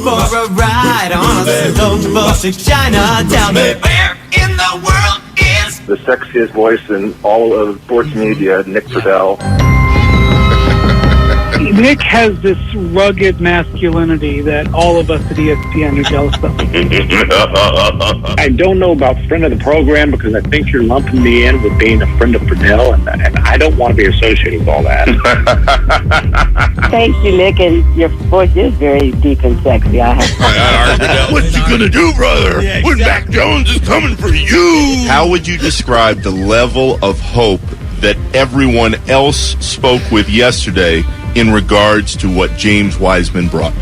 for a ride on a slow bus to Chinatown. Where in the world is the sexiest voice in all of sports media, Nick Friedell? Nick has this rugged masculinity that all of us at ESPN are jealous of. I don't know about friend of the program because I think you're lumping me in with being a friend of Friedell, and I don't want to be associated with all that. Thanks, you, Nick, and your voice is very deep and sexy. I have. What you gonna do, brother? Yeah, When Mac Jones is coming for you? How would you describe the level of hope that everyone else spoke with yesterday in regards to what James Wiseman brought?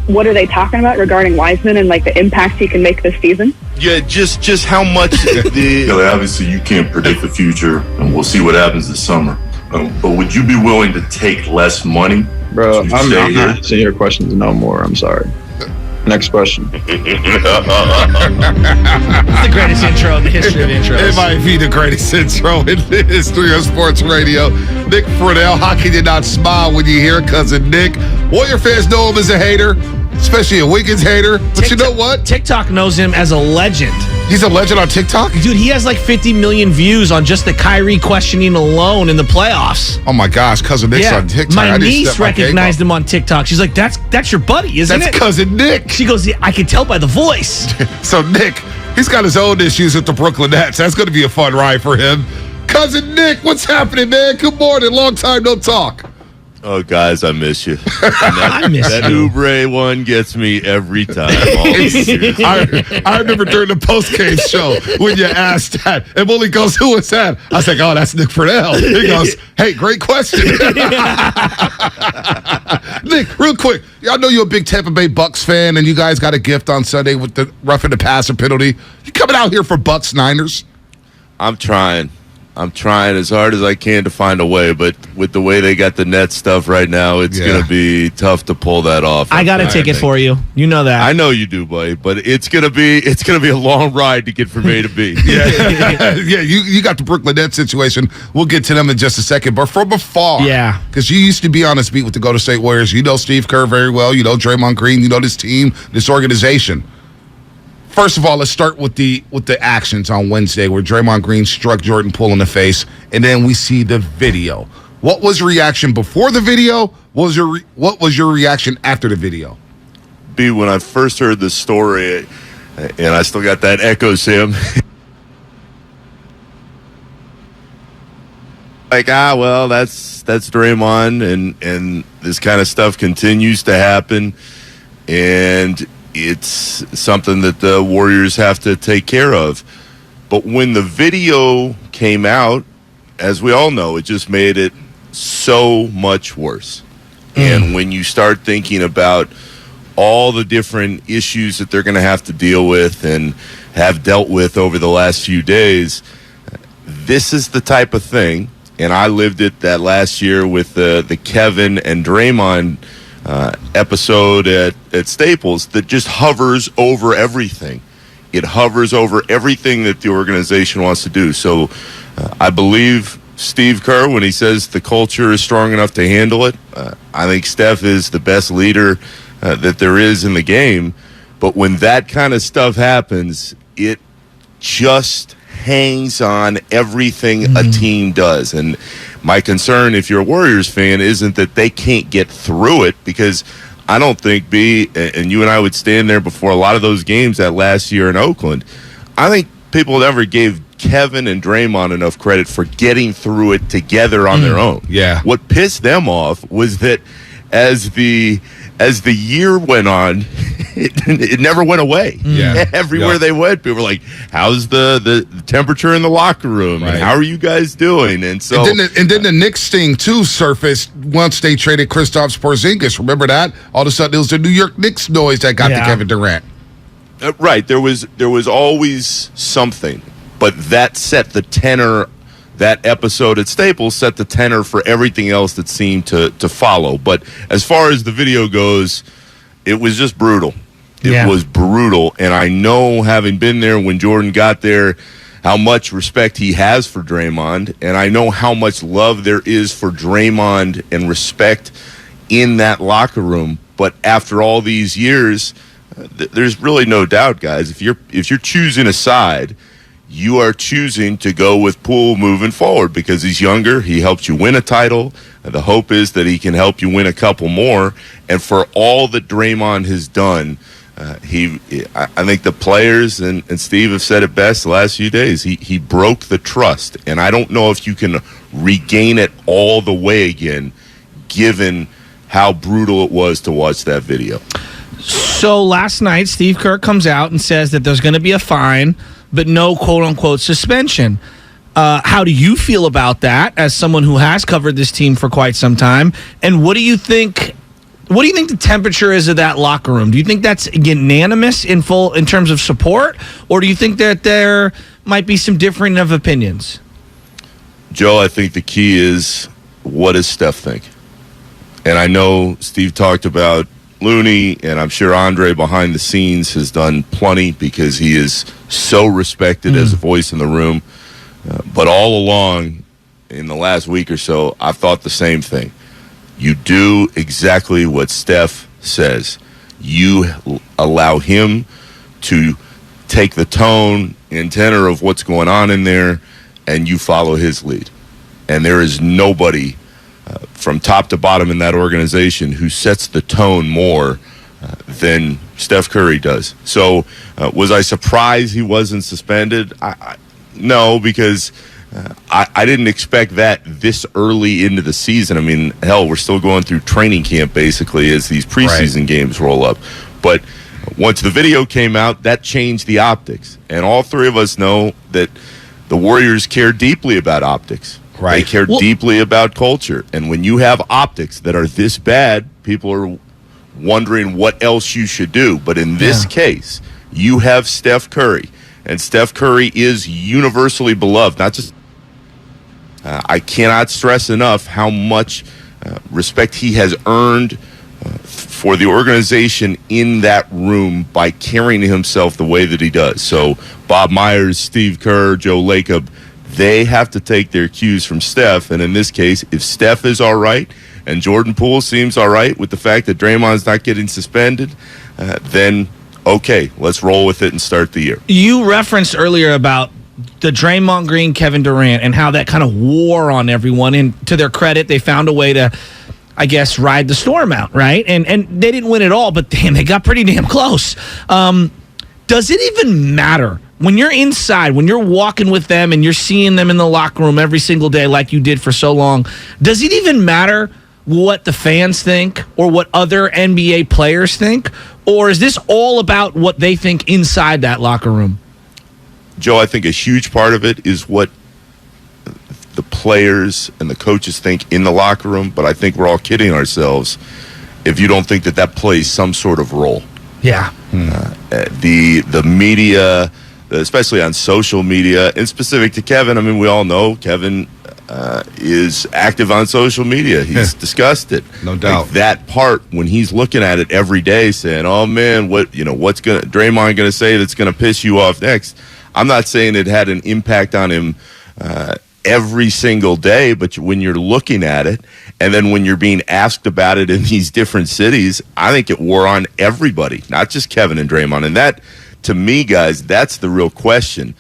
What are they talking about regarding Wiseman and like the impact he can make this season? Yeah, just how much Obviously, you can't predict the future, and we'll see what happens this summer. But would you be willing to take less money? Bro, I'm not answering your questions no more. I'm sorry. Next question. It's the greatest intro in the history of intros. It might be the greatest intro in the history of sports radio. Nick Friedell, how can you not smile when you hear cousin Nick? Warrior fans know him as a hater, especially a Wiggins hater. But you know what? TikTok knows him as a legend. He's a legend on TikTok? Dude, he has like 50 million views on just the Kyrie questioning alone in the playoffs. Oh my gosh, cousin Nick's on TikTok. My niece recognized him on TikTok. She's like, that's your buddy, isn't it? That's cousin Nick. She goes, yeah, I can tell by the voice. So Nick, he's got his own issues with the Brooklyn Nets. That's going to be a fun ride for him. Cousin Nick, what's happening, man? Good morning. Long time no talk. Oh, guys, I miss you. I miss that you. Oubre one gets me every time. I remember during the post-game show when you asked that, and Willie goes, who was that? I was like, oh, that's Nick Friedell. He goes, hey, great question. Nick, real quick, I know you're a big Tampa Bay Bucks fan, and you guys got a gift on Sunday with the roughing the passer penalty. You coming out here for Bucks Niners? I'm trying as hard as I can to find a way, but with the way they got the net stuff right now, it's going to be tough to pull that off. I got a ticket for you. You know that. I know you do, buddy, but it's going to be a long ride to get from A to B. Yeah, you got the Brooklyn Nets situation. We'll get to them in just a second, but from afar. Yeah. Because you used to be on this beat with the Golden State Warriors. You know Steve Kerr very well. You know Draymond Green. You know this team, this organization. First of all, let's start with the actions on Wednesday where Draymond Green struck Jordan Poole in the face, and then we see the video. What was your reaction before the video? What was your reaction after the video? B, when I first heard the story, and I still got that echo, Sam. Like, well, that's Draymond, and this kind of stuff continues to happen, and it's something that the Warriors have to take care of. But when the video came out, as we all know, it just made it so much worse. And when you start thinking about all the different issues that they're going to have to deal with and have dealt with over the last few days, this is the type of thing, and I lived it that last year with the Kevin and Draymond episode at Staples, that just hovers over everything. It hovers over everything that the organization wants to do. So I believe Steve Kerr when he says the culture is strong enough to handle it. I think Steph is the best leader that there is in the game. But when that kind of stuff happens, it just hangs on everything a team does. And my concern, if you're a Warriors fan, isn't that they can't get through it, because I don't think, B, and you and I would stand there before a lot of those games that last year in Oakland, I think people never gave Kevin and Draymond enough credit for getting through it together on their own. Yeah. What pissed them off was that as the year went on, it never went away. Yeah. Everywhere they went, people were like, how's the temperature in the locker room? Right. And how are you guys doing? And so and then the Knicks thing too surfaced once they traded Kristaps Porzingis. Remember that? All of a sudden it was the New York Knicks noise that got to Kevin Durant. Right. There was always something, but that set the tenor. That episode at Staples set the tenor for everything else that seemed to follow. But as far as the video goes, it was just brutal. It was brutal. And I know, having been there when Jordan got there, how much respect he has for Draymond. And I know how much love there is for Draymond and respect in that locker room. But after all these years, there's really no doubt, guys. If you're choosing a side, you are choosing to go with Poole moving forward because he's younger. He helped you win a title. The hope is that he can help you win a couple more. And for all that Draymond has done, I think the players and Steve have said it best the last few days. He broke the trust, and I don't know if you can regain it all the way again, given how brutal it was to watch that video. So last night, Steve Kerr comes out and says that there's going to be a fine, but no quote-unquote suspension. How do you feel about that as someone who has covered this team for quite some time? And what do you think the temperature is of that locker room? Do you think that's unanimous in terms of support, or do you think that there might be some differing of opinions? Joe, I think the key is, what does Steph think? And I know Steve talked about Looney, and I'm sure Andre behind the scenes has done plenty because he is so respected as a voice in the room. But all along in the last week or so, I've thought the same thing. You do exactly what Steph says. You allow him to take the tone and tenor of what's going on in there, and you follow his lead. And there is nobody from top to bottom in that organization who sets the tone more than Steph Curry does. So was I surprised he wasn't suspended? No, because I didn't expect that this early into the season. I mean, hell, we're still going through training camp basically as these preseason games roll up. But once the video came out, that changed the optics. And all three of us know that the Warriors care deeply about optics. Right. They care deeply about culture. And when you have optics that are this bad, people are wondering what else you should do. But in this case, you have Steph Curry. And Steph Curry is universally beloved. Not just I cannot stress enough how much respect he has earned for the organization in that room by carrying himself the way that he does. So Bob Myers, Steve Kerr, Joe Lacob, they have to take their cues from Steph. And in this case, if Steph is all right and Jordan Poole seems all right with the fact that Draymond's not getting suspended, then okay, let's roll with it and start the year. You referenced earlier about the Draymond Green, Kevin Durant, and how that kind of wore on everyone. And to their credit, they found a way to, I guess, ride the storm out, right? And they didn't win it all, but damn, they got pretty damn close. Does it even matter? When you're inside, when you're walking with them and you're seeing them in the locker room every single day like you did for so long, does it even matter what the fans think or what other NBA players think? Or is this all about what they think inside that locker room? Joe, I think a huge part of it is what the players and the coaches think in the locker room, but I think we're all kidding ourselves if you don't think that plays some sort of role. Yeah. The media, especially on social media, and specific to Kevin, I mean, we all know Kevin is active on social media. He's discussed it. No doubt. Like that part, when he's looking at it every day saying, oh man, what's Draymond gonna say that's gonna piss you off next? I'm not saying it had an impact on him every single day, but when you're looking at it, and then when you're being asked about it in these different cities, I think it wore on everybody, not just Kevin and Draymond. And that, to me, guys, that's the real question.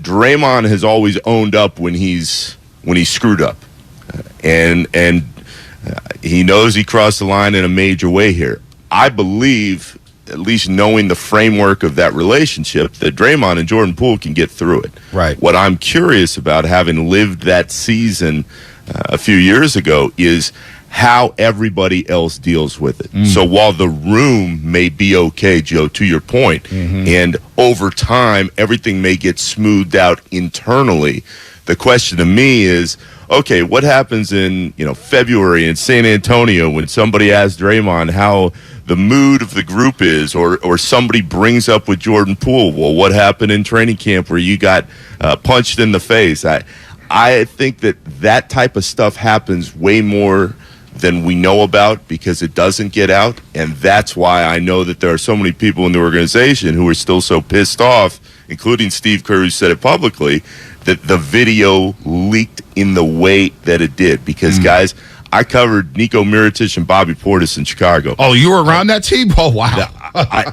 Draymond has always owned up when he's screwed up, and he knows he crossed the line in a major way here. I believe, at least knowing the framework of that relationship, that Draymond and Jordan Poole can get through it. Right. What I'm curious about, having lived that season a few years ago, is how everybody else deals with it. So while the room may be okay, Joe, to your point, and over time everything may get smoothed out internally, the question to me is, okay, what happens in February in San Antonio when somebody asks Draymond how the mood of the group is, or somebody brings up with Jordan Poole, well, what happened in training camp where you got punched in the face? I think that type of stuff happens way more than we know about because it doesn't get out, and that's why I know that there are so many people in the organization who are still so pissed off, including Steve Kerr, who said it publicly, that the video leaked in the way that it did. Because, guys, I covered Nico Mirotic and Bobby Portis in Chicago. Oh, you were around that team? Oh, wow.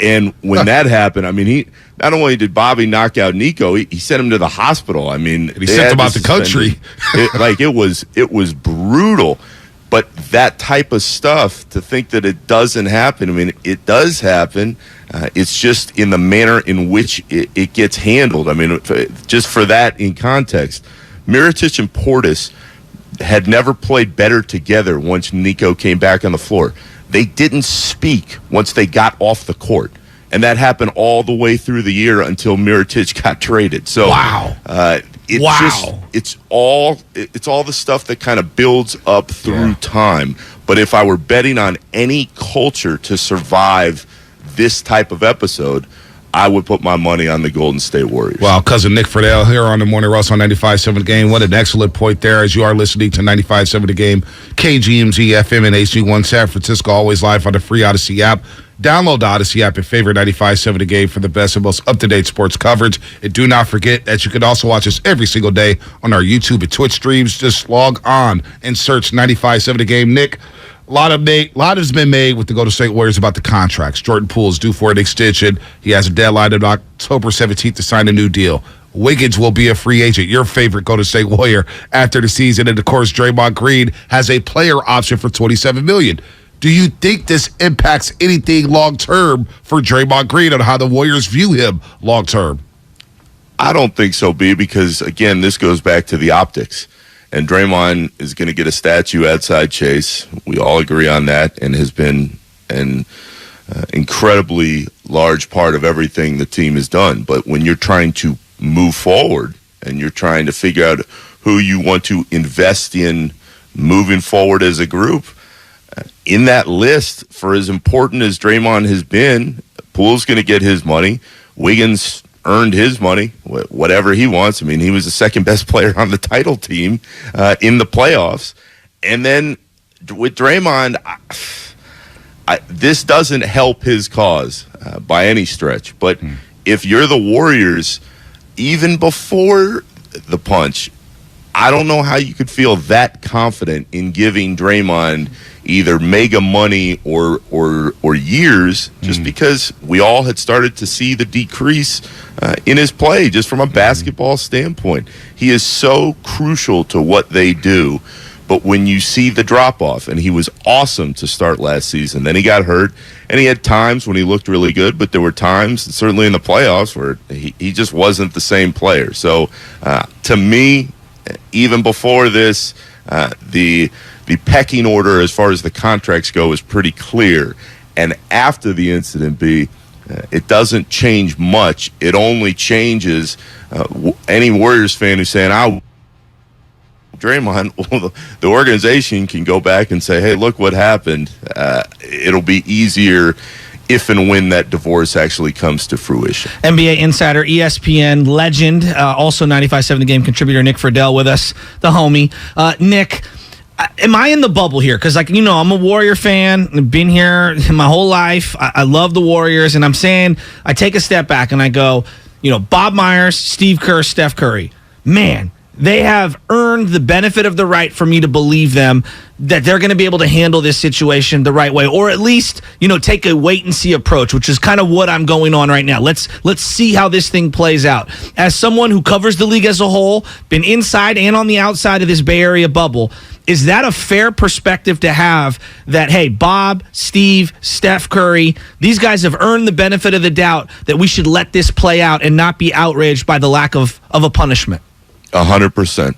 And when that happened, I mean, he not only did Bobby knock out Nico, he sent him to the hospital. I mean, he sent him out the country. It was brutal. But that type of stuff, to think that it doesn't happen, I mean, it does happen. It's just in the manner in which it gets handled. I mean, just for that in context, Mirotic and Portis had never played better together once Nico came back on the floor. They didn't speak once they got off the court. And that happened all the way through the year until Mirotic got traded. So, wow. It's all the stuff that kind of builds up through time. But if I were betting on any culture to survive this type of episode, I would put my money on the Golden State Warriors. Well, cousin Nick Friedell here on the Morning Rush on 95.7 The Game. What an excellent point there as you are listening to 95.7 The Game, kgmz-fm and HD1 San Francisco, always live on the free Odyssey app. Download the Odyssey app and favorite 95.7 The Game for the best and most up-to-date sports coverage. And do not forget that you can also watch us every single day on our YouTube and Twitch streams. Just log on and search 95.7 The Game. Nick, a lot has been made with the Golden State Warriors about the contracts. Jordan Poole is due for an extension. He has a deadline on October 17th to sign a new deal. Wiggins will be a free agent, your favorite Golden State Warrior, after the season. And, of course, Draymond Green has a player option for $27 million. Do you think this impacts anything long-term for Draymond Green on how the Warriors view him long-term? I don't think so, B, because, again, this goes back to the optics. And Draymond is going to get a statue outside Chase. We all agree on that, and has been an incredibly large part of everything the team has done. But when you're trying to move forward and you're trying to figure out who you want to invest in moving forward as a group, in that list, for as important as Draymond has been, Poole's going to get his money. Wiggins earned his money, whatever he wants. I mean, he was the second best player on the title team in the playoffs. And then with Draymond, this doesn't help his cause by any stretch. But if you're the Warriors, even before the punch, I don't know how you could feel that confident in giving Draymond either mega money or years, just because we all had started to see the decrease in his play, just from a basketball standpoint. He is so crucial to what they do. But when you see the drop-off, and he was awesome to start last season, then he got hurt, and he had times when he looked really good, but there were times, certainly in the playoffs, where he just wasn't the same player. So to me, even before this, the pecking order as far as the contracts go is pretty clear. And after the incident, it doesn't change much. It only changes any Warriors fan who's saying, Draymond, the organization can go back and say, hey, look what happened. It'll be easier if and when that divorce actually comes to fruition. NBA insider, ESPN legend, also 95.7 The Game contributor Nick Friedell with us, the homie. Nick, am I in the bubble here? Because, I'm a Warrior fan. I've been here my whole life. I love the Warriors, and I'm saying I take a step back and I go, Bob Myers, Steve Kerr, Steph Curry. Man, they have earned the benefit of the right for me to believe them that they're going to be able to handle this situation the right way, or at least, take a wait-and-see approach, which is kind of what I'm going on right now. Let's see how this thing plays out. As someone who covers the league as a whole, been inside and on the outside of this Bay Area bubble, is that a fair perspective to have that, hey, Bob, Steve, Steph Curry, these guys have earned the benefit of the doubt that we should let this play out and not be outraged by the lack of a punishment? 100%.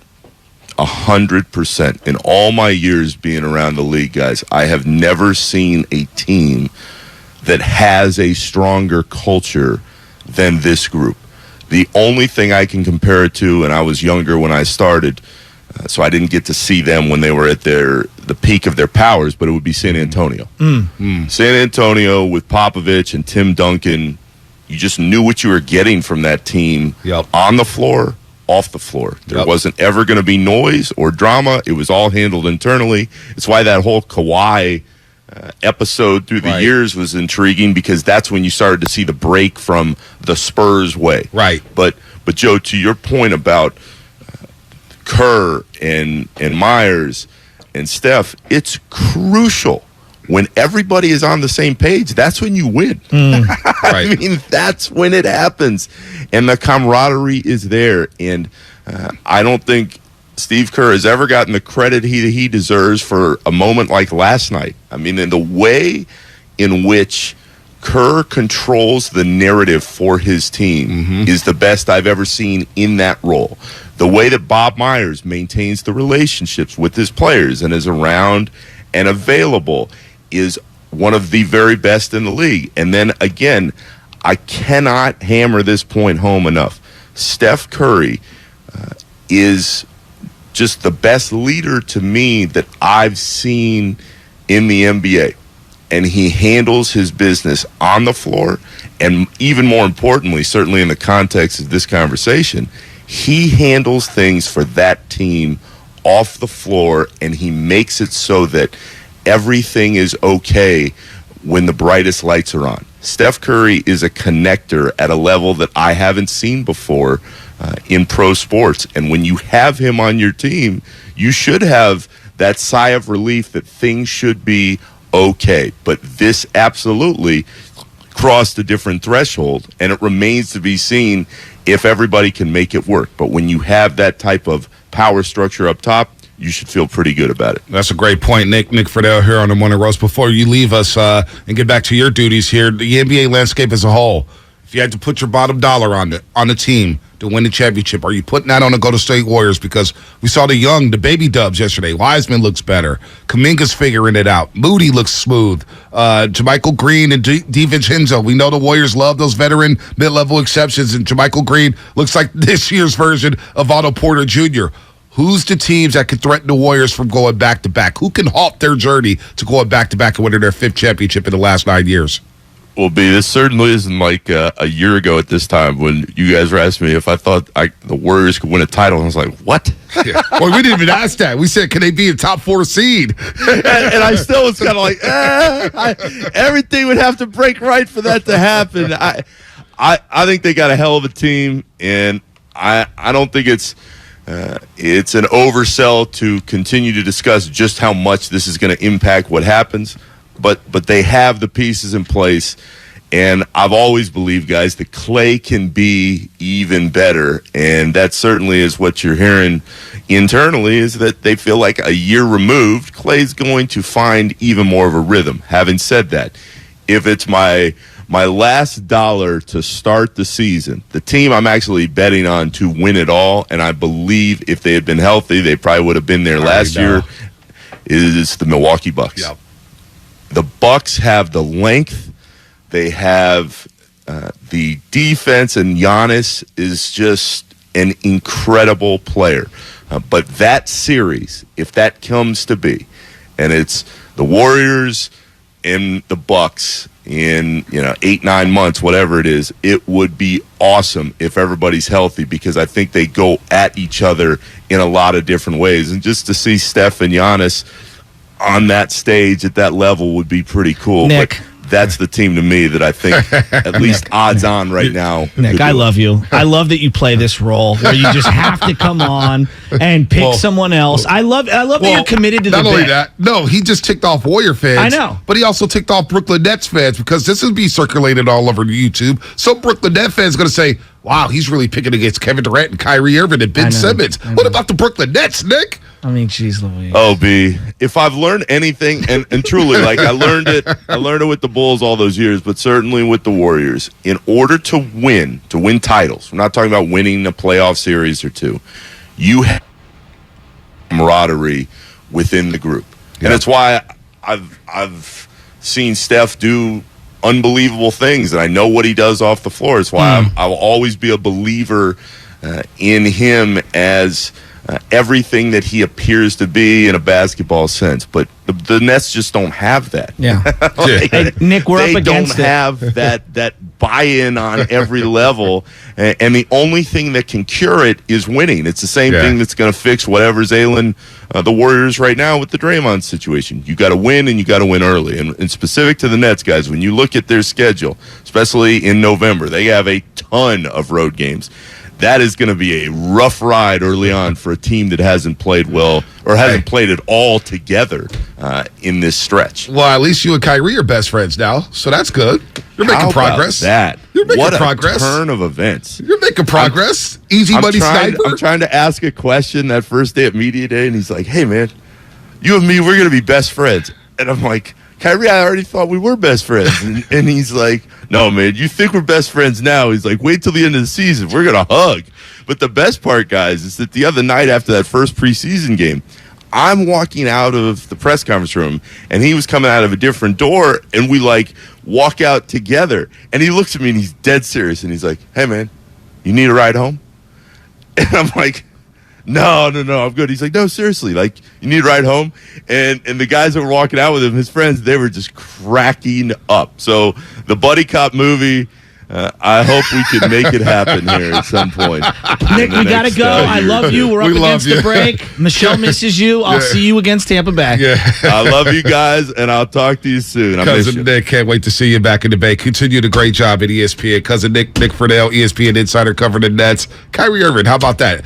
100%. In all my years being around the league, guys, I have never seen a team that has a stronger culture than this group. The only thing I can compare it to, and I was younger when I started, so I didn't get to see them when they were at the peak of their powers, but it would be San Antonio. San Antonio with Popovich and Tim Duncan, you just knew what you were getting from that team on the floor, off the floor. There wasn't ever going to be noise or drama. It was all handled internally. It's why that whole Kawhi episode through the years was intriguing, because that's when you started to see the break from the Spurs way. Right. But Joe, to your point about Kerr and Myers, and Steph, it's crucial. When everybody is on the same page, that's when you win. I mean, that's when it happens. And the camaraderie is there. And I don't think Steve Kerr has ever gotten the credit he deserves for a moment like last night. I mean, in the way in which Kerr controls the narrative for his team is the best I've ever seen in that role. The way that Bob Myers maintains the relationships with his players and is around and available is one of the very best in the league. And then, again, I cannot hammer this point home enough. Steph Curry is just the best leader to me that I've seen in the NBA. And he handles his business on the floor, and even more importantly, certainly in the context of this conversation, he handles things for that team off the floor, and he makes it so that everything is okay when the brightest lights are on. Steph Curry is a connector at a level that I haven't seen before in pro sports. And when you have him on your team, you should have that sigh of relief that things should be okay. But this absolutely crossed a different threshold, and it remains to be seen if everybody can make it work. But when you have that type of power structure up top, you should feel pretty good about it. That's a great point, Nick. Nick Friedell here on the Morning Roast. Before you leave us and get back to your duties here, the NBA landscape as a whole, if you had to put your bottom dollar on the team to win the championship, are you putting that on the Golden State Warriors? Because we saw the baby dubs yesterday. Wiseman looks better. Kuminga's figuring it out. Moody looks smooth. JaMychal Green and DiVincenzo. We know the Warriors love those veteran mid-level exceptions, and JaMychal Green looks like this year's version of Otto Porter Jr. Who's the teams that could threaten the Warriors from going back-to-back? Who can halt their journey to going back-to-back and winning their 5th championship in the last 9 years? Well, B, this certainly isn't like a year ago at this time when you guys were asking me if I thought the Warriors could win a title. And I was like, what? Yeah. Well, we didn't even ask that. We said, can they be a top 4 seed? and I still was kind of like, everything would have to break right for that to happen. I think they got a hell of a team, and I don't think it's an oversell to continue to discuss just how much this is going to impact what happens. But they have the pieces in place, and I've always believed, guys, that Klay can be even better, and that certainly is what you're hearing internally, is that they feel like a year removed, Klay's going to find even more of a rhythm. Having said that, if it's my last dollar to start the season, the team I'm actually betting on to win it all, and I believe if they had been healthy, they probably would have been there last year, is the Milwaukee Bucks. Yep. The Bucks have the length, they have the defense, and Giannis is just an incredible player. But that series, if that comes to be, and it's the Warriors and the Bucks in 8-9 months, whatever it is, it would be awesome if everybody's healthy, because I think they go at each other in a lot of different ways. And just to see Steph and Giannis on that stage at that level would be pretty cool. Nick. But that's the team to me that I think at least odds on right now. Nick, I love you. I love that you play this role where you just have to come on and pick someone else. I love that you're committed to the Not only bet. that, no, he just ticked off Warrior fans. I know. But he also ticked off Brooklyn Nets fans, because this will be circulated all over YouTube. So Brooklyn Nets fans going to say, wow, he's really picking against Kevin Durant and Kyrie Irving and Ben Simmons. What about the Brooklyn Nets, Nick? I mean, geez Louise. Oh, B, if I've learned anything, and truly, like I learned it with the Bulls all those years, but certainly with the Warriors, in order to win titles, we're not talking about winning a playoff series or two, you have camaraderie within the group. And that's why I've seen Steph do unbelievable things, and I know what he does off the floor. It's why I will always be a believer in him as everything that he appears to be in a basketball sense. But the Nets just don't have that. Yeah. Hey, Nick, we're up against it. They don't have that buy-in on every level, and the only thing that can cure it is winning. It's the same thing that's going to fix whatever's ailing the Warriors right now with the Draymond situation. You got to win, and you got to win early. And specific to the Nets, guys, when you look at their schedule, especially in November, they have a ton of road games. that is going to be a rough ride early on for a team that hasn't played well or hasn't played it all together in this stretch. Well, at least you and Kyrie are best friends now, so that's good. You're making progress. That You're making what progress. A turn of events. You're making progress. Easy buddy sniper. I'm trying to ask a question that first day at media day, and he's like, "Hey, man, you and me, we're going to be best friends." And I'm like, "Kyrie, I already thought we were best friends." And he's like, "No, man, you think we're best friends now." He's like, "Wait till the end of the season. We're going to hug." But the best part, guys, is that the other night after that first preseason game, I'm walking out of the press conference room, and he was coming out of a different door, and we, walk out together. And he looks at me, and he's dead serious, and he's like, "Hey, man, you need a ride home?" And I'm like, No, I'm good. He's like, no, seriously, you need a ride home? And the guys that were walking out with him, his friends, they were just cracking up. So the Buddy Cop movie, I hope we can make it happen here at some point. Nick, we got to go. I love you. We're up against the break. Michelle misses you. I'll see you against Tampa Bay. Yeah. I love you guys, and I'll talk to you soon. Cousin Nick, can't wait to see you back in the Bay. Continue the great job at ESPN. Cousin Nick Friedell, ESPN Insider, covering the Nets. Kyrie Irving, how about that?